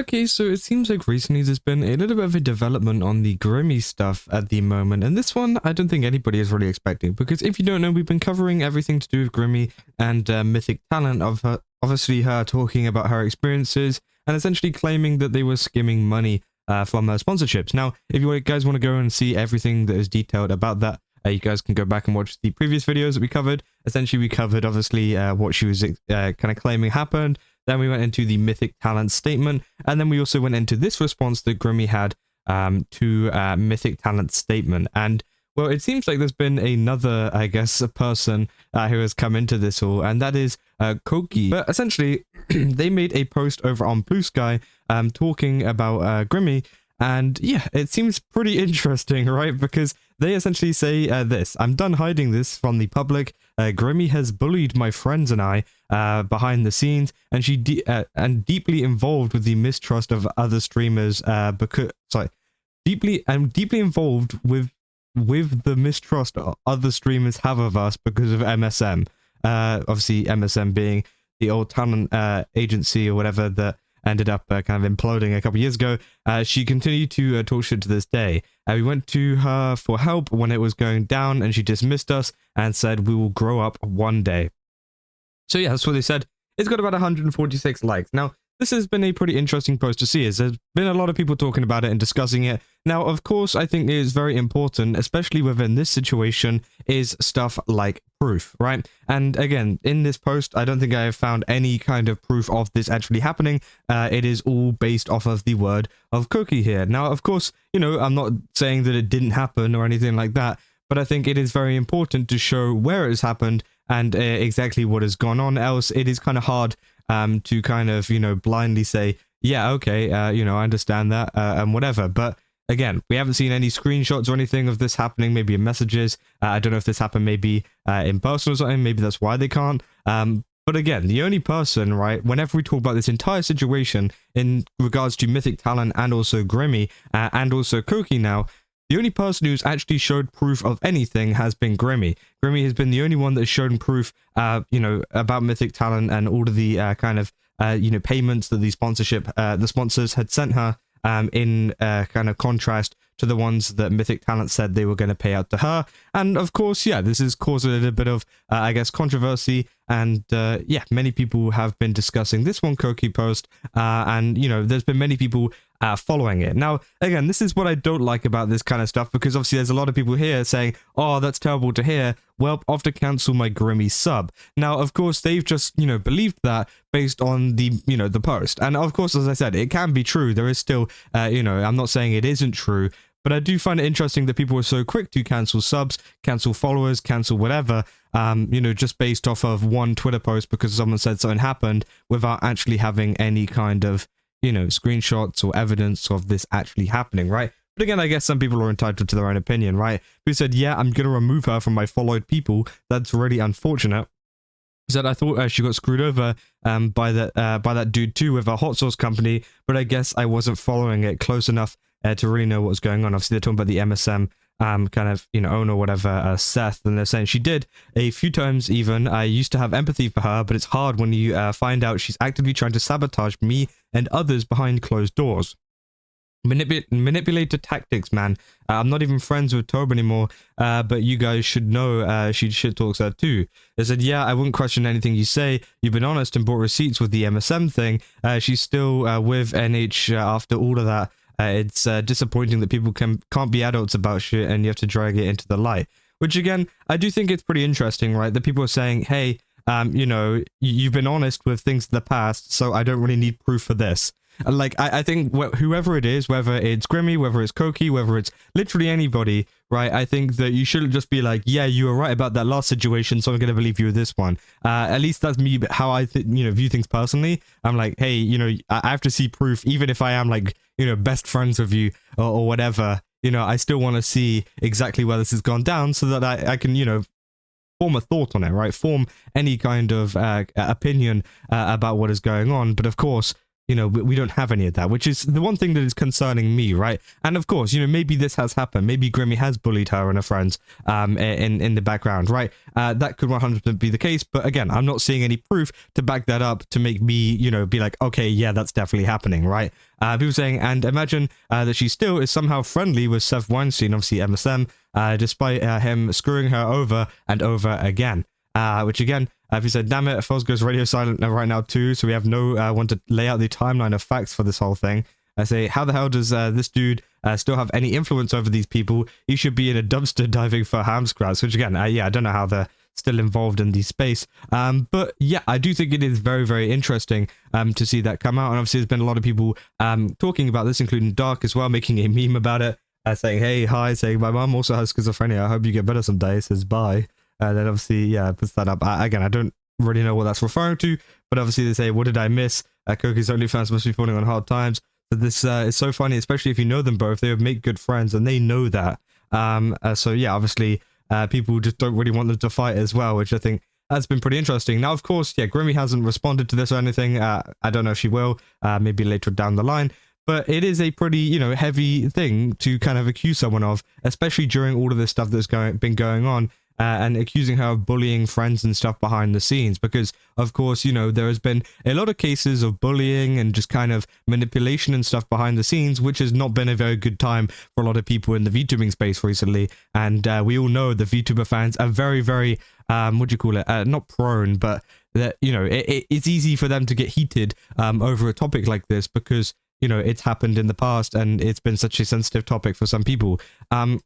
Okay, so it seems like recently there's been a little bit of a development on the Grimmie stuff at the moment, and this one I don't think anybody is really expecting, because if you don't know, we've been covering everything to do with Grimmie and Mythic talent of her, obviously her talking about her experiences and essentially claiming that they were skimming money from her sponsorships. Now, if you guys want to go and see everything that is detailed about that, you guys can go back and watch the previous videos that we covered. Essentially, we covered obviously what she was kind of claiming happened. Then we went into the Mythic talent statement, and then we also went into this response that Grimmie had to Mythic talent statement. And well, it seems like there's been another, I guess, a person who has come into this all, and that is Koki. But essentially, they made a post over on Blue Sky talking about Grimmie. And yeah, it seems pretty interesting, right? Because they essentially say this: I'm done hiding this from the public. Grimmie has bullied my friends and I behind the scenes, and she deeply involved with the mistrust of other streamers. Deeply involved with the mistrust other streamers have of us because of MSM. Obviously, MSM being the old talent agency or whatever that ended up kind of imploding a couple years ago. She continued to talk shit to this day. We went to her for help when it was going down, and she dismissed us and said we will grow up one day. So yeah, that's what they said. It's got about 146 likes. Now, this has been a pretty interesting post to see, as there's been a lot of people talking about it and discussing it. Now, of course, I think it is very important, especially within this situation, is stuff like proof, right? And again, in this post, I don't think I have found any kind of proof of this actually happening. It is all based off of the word of Koki here. Now, of course, you know, I'm not saying that it didn't happen or anything like that, but I think it is very important to show where it has happened and exactly what has gone on. Else, it is kind of hard to kind of, you know, blindly say, yeah, okay, you know, I understand that and whatever. But again, we haven't seen any screenshots or anything of this happening, maybe in messages. I don't know if this happened maybe in person or something. Maybe that's why they can't. But again, the only person, right, whenever we talk about this entire situation in regards to Mythic talent and also Grimmie and also Koki now, the only person who's actually showed proof of anything has been Grimmie. Grimmie has been the only one that's shown proof, you know, about Mythic talent and all of the kind of, you know, payments that the sponsors had sent her, in kind of contrast to the ones that Mythic talent said they were going to pay out to her. And of course, yeah, this has caused a little bit of, I guess, controversy. And yeah, many people have been discussing this one Koki post, and you know, there's been many people following it. Now, again, this is what I don't like about this kind of stuff, because obviously there's a lot of people here saying, oh, that's terrible to hear. Well, I have to cancel my Grimmie sub. Now, of course, they've just, you know, believed that based on the, you know, the post. And of course, as I said, it can be true. There is still, you know, I'm not saying it isn't true, but I do find it interesting that people are so quick to cancel subs, cancel followers, cancel whatever, you know, just based off of one Twitter post because someone said something happened without actually having any kind of, you know, screenshots or evidence of this actually happening, right? But again, I guess some people are entitled to their own opinion, right? Who said, yeah, I'm going to remove her from my followed people. That's really unfortunate. He said, I thought she got screwed over by that dude too with a hot sauce company, but I guess I wasn't following it close enough to really know what was going on. Obviously, they're talking about the MSM kind of, you know, owner or whatever, Seth, and they're saying she did a few times even. I used to have empathy for her, but it's hard when you find out she's actively trying to sabotage me and others behind closed doors. Manipulator tactics, man. I'm not even friends with Tob anymore, but you guys should know she shit talks her too. They said, yeah, I wouldn't question anything you say. You've been honest and brought receipts with the MSM thing. She's still with NH after all of that. It's disappointing that people can't be adults about shit and you have to drag it into the light. Which again, I do think it's pretty interesting, right? That people are saying, hey, you know, you've been honest with things in the past, so I don't really need proof for this. Like, I think whoever it is, whether it's Grimmie, whether it's Koki, whether it's literally anybody, right, I think that you shouldn't just be like, yeah, you were right about that last situation, so I'm going to believe you with this one. At least that's me, how I, you know, view things personally. I'm like, hey, you know, I have to see proof, even if I am like, you know, best friends with you or whatever, you know, I still want to see exactly where this has gone down so that I can, you know, form a thought on it, right? Form any kind of opinion about what is going on. But of course, you know, we don't have any of that, which is the one thing that is concerning me, right? And of course, you know, maybe this has happened. Maybe Grimmie has bullied her and her friends in the background, right? That could 100% be the case. But again, I'm not seeing any proof to back that up to make me, you know, be like, okay, yeah, that's definitely happening, right? People saying, and imagine that she still is somehow friendly with Seth Weinstein, obviously MSM, despite him screwing her over and over again. Which again, he said, damn it, Fosgo's radio silent right now too, so we have no one to lay out the timeline of facts for this whole thing. I say, how the hell does this dude still have any influence over these people? He should be in a dumpster diving for ham scraps, which again, yeah, I don't know how they're still involved in the space. But yeah, I do think it is very, very interesting to see that come out. And obviously there's been a lot of people talking about this, including Dark as well, making a meme about it, saying, hey, hi, saying, my mom also has schizophrenia. I hope you get better someday. Says, bye. Then obviously, yeah, puts that up. Again, I don't really know what that's referring to, but obviously they say, what did I miss? Koki's OnlyFans must be falling on hard times. So this is so funny, especially if you know them both. They would make good friends, and they know that. So yeah, obviously, people just don't really want them to fight as well, which I think has been pretty interesting. Now, of course, yeah, Grimmie hasn't responded to this or anything. I don't know if she will, maybe later down the line. But it is a pretty, you know, heavy thing to kind of accuse someone of, especially during all of this stuff that's been going on. And accusing her of bullying friends and stuff behind the scenes, because of course, you know, there has been a lot of cases of bullying and just kind of manipulation and stuff behind the scenes, which has not been a very good time for a lot of people in the VTubing space recently. And we all know the VTuber fans are very, very what do you call it, not prone, but that, you know, it's easy for them to get heated over a topic like this, because, you know, it's happened in the past and it's been such a sensitive topic for some people. And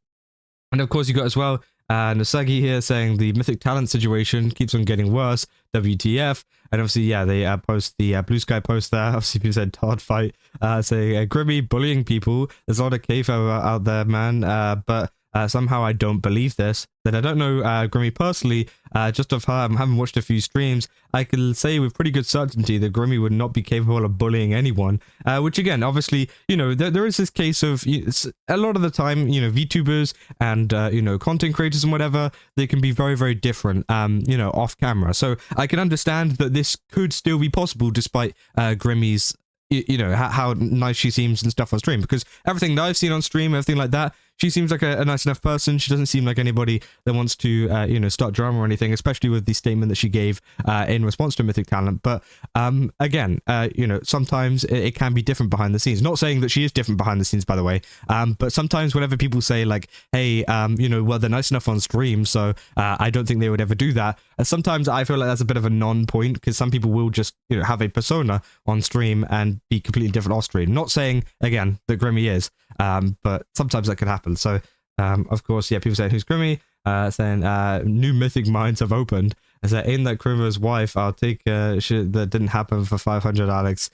of course you got as well Nasagi here saying the Mythic talent situation keeps on getting worse. WTF. And obviously, yeah, they post the Blue Sky post there. Obviously, people said hard fight. Say Grimmie bullying people. There's a lot of KFO out there, man. But somehow I don't believe this. That I don't know Grimmie personally, just of her, I haven't watched a few streams. I can say with pretty good certainty that Grimmie would not be capable of bullying anyone. Which again, obviously, you know, there is this case of a lot of the time, you know, VTubers and you know, content creators and whatever, they can be very, very different, you know, off camera. So I can understand that this could still be possible despite Grimmie's, you know, how nice she seems and stuff on stream, because everything that I've seen on stream, everything like that, she seems like a nice enough person. She doesn't seem like anybody that wants to, you know, start drama or anything, especially with the statement that she gave in response to Mythic talent. But again, you know, sometimes it can be different behind the scenes. Not saying that she is different behind the scenes, by the way. But sometimes whenever people say like, hey, you know, well, they're nice enough on stream, so I don't think they would ever do that. Sometimes I feel like that's a bit of a non-point, because some people will just, you know, have a persona on stream and be completely different off stream. Not saying, again, that Grimmie is, but sometimes that could happen. So, of course, yeah, people saying, who's Grimmie? Saying, new Mythic minds have opened. I say, ain't that Kruma's wife? I'll take shit that didn't happen for 500, Alex.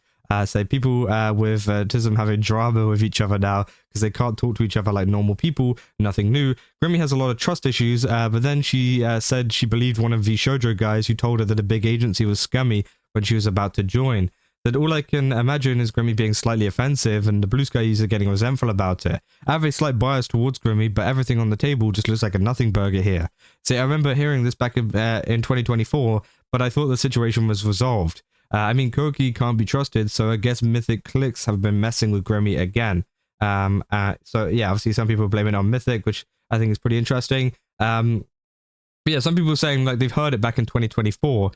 Say, people with autism having drama with each other now because they can't talk to each other like normal people. Nothing new. Grimmie has a lot of trust issues, but then she said she believed one of the shoujo guys who told her that a big agency was scummy when she was about to join. That all I can imagine is Grimmie being slightly offensive and the Blue Sky user getting resentful about it. I have a slight bias towards Grimmie, but everything on the table just looks like a nothing burger here. See, I remember hearing this back in 2024, but I thought the situation was resolved. I mean, Koki can't be trusted, so I guess Mythic clicks have been messing with Grimmie again. So yeah, obviously some people blame it on Mythic, which I think is pretty interesting. But yeah, some people are saying like they've heard it back in 2024,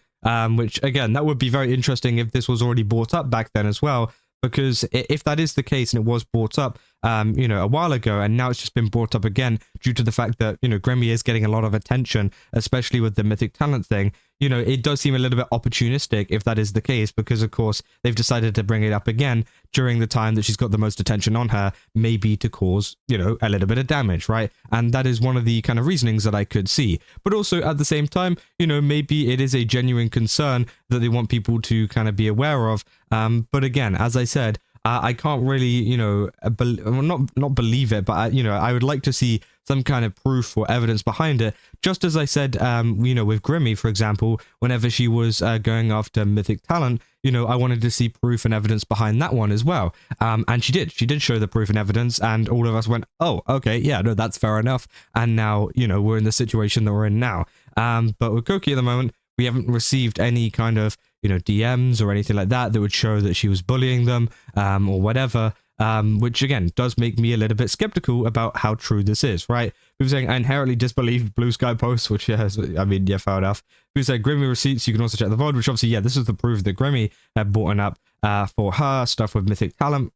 which again, that would be very interesting if this was already brought up back then as well, because if that is the case and it was brought up, you know, a while ago, and now it's just been brought up again due to the fact that, you know, Grimmie is getting a lot of attention, especially with the Mythic talent thing, you know, it does seem a little bit opportunistic if that is the case, because of course they've decided to bring it up again during the time that she's got the most attention on her, maybe to cause, you know, a little bit of damage, right? And that is one of the kind of reasonings that I could see. But also at the same time, you know, maybe it is a genuine concern that they want people to kind of be aware of. But again, as I said, I can't really, you know, not believe it, but you know, I would like to see some kind of proof or evidence behind it. Just as I said, you know, with Grimmie, for example, whenever she was going after Mythic talent, you know, I wanted to see proof and evidence behind that one as well. And she did show the proof and evidence, and all of us went, oh, okay, yeah, no, that's fair enough. And now, you know, we're in the situation that we're in now. But with Koki at the moment, we haven't received any kind of, DMs or anything like that would show that she was bullying them, or whatever. Which again does make me a little bit skeptical about how true this is, right? People saying I inherently disbelieve Blue Sky posts, which fair enough. People say Grimmie receipts, you can also check the VOD, which obviously, this is the proof that Grimmie had bought up for her stuff with Mythic talent.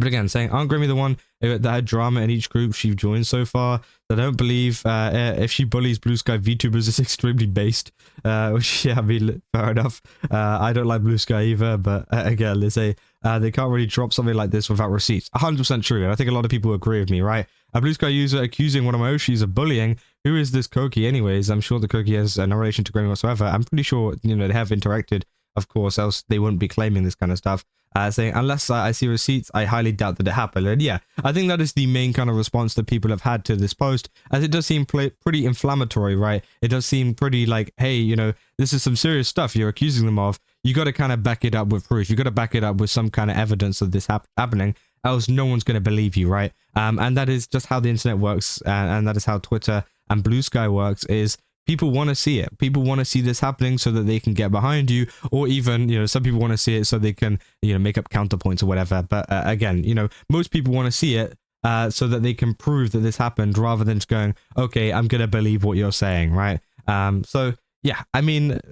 But again, saying, aren't Grimmie the one that had drama in each group she joined so far? I don't believe if she bullies Blue Sky VTubers, it's extremely based. Which, fair enough. I don't like Blue Sky either, but again, they say they can't really drop something like this without receipts. 100% true, and I think a lot of people agree with me, right? A Blue Sky user accusing one of my Oshis of bullying. Who is this Koki anyways? I'm sure the Koki has no relation to Grimmie whatsoever. I'm pretty sure, they have interacted, of course, else they wouldn't be claiming this kind of stuff. Saying, unless I see receipts, I highly doubt that it happened. And I think that is the main kind of response that people have had to this post, as it does seem pretty inflammatory, right? It does seem pretty like, hey, this is some serious stuff you're accusing them of. You got to kind of back it up with proof. You got to back it up with some kind of evidence of this happening, else no one's going to believe you, right? And that is just how the internet works, and that is how Twitter and Blue Sky works, is people want to see it. People want to see this happening so that they can get behind you, or even, some people want to see it so they can, make up counterpoints or whatever. But again, most people want to see it so that they can prove that this happened, rather than just going, okay, I'm going to believe what you're saying, right? So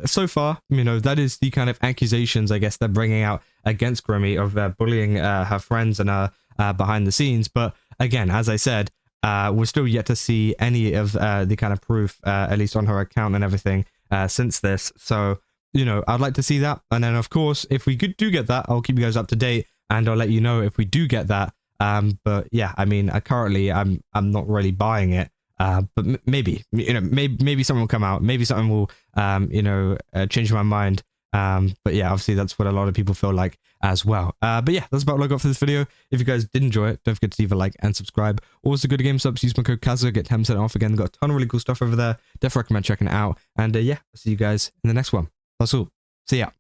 so far, that is the kind of accusations, I guess, they're bringing out against Grimmie of bullying her friends and her behind the scenes. But again, as I said, we're still yet to see any of the kind of proof, at least on her account and everything, since this. So, I'd like to see that. And then, of course, if we do get that, I'll keep you guys up to date, and I'll let you know if we do get that. But currently, I'm not really buying it. But maybe, maybe something will come out. Maybe something will, change my mind. But obviously that's what a lot of people feel like as well. But that's about all I got for this video. If you guys did enjoy it, don't forget to leave a like and subscribe. Also, go to GameStop, use my code Kaza, get 10% off again. Got a ton of really cool stuff over there. Definitely recommend checking it out. And I'll see you guys in the next one. That's all. See ya.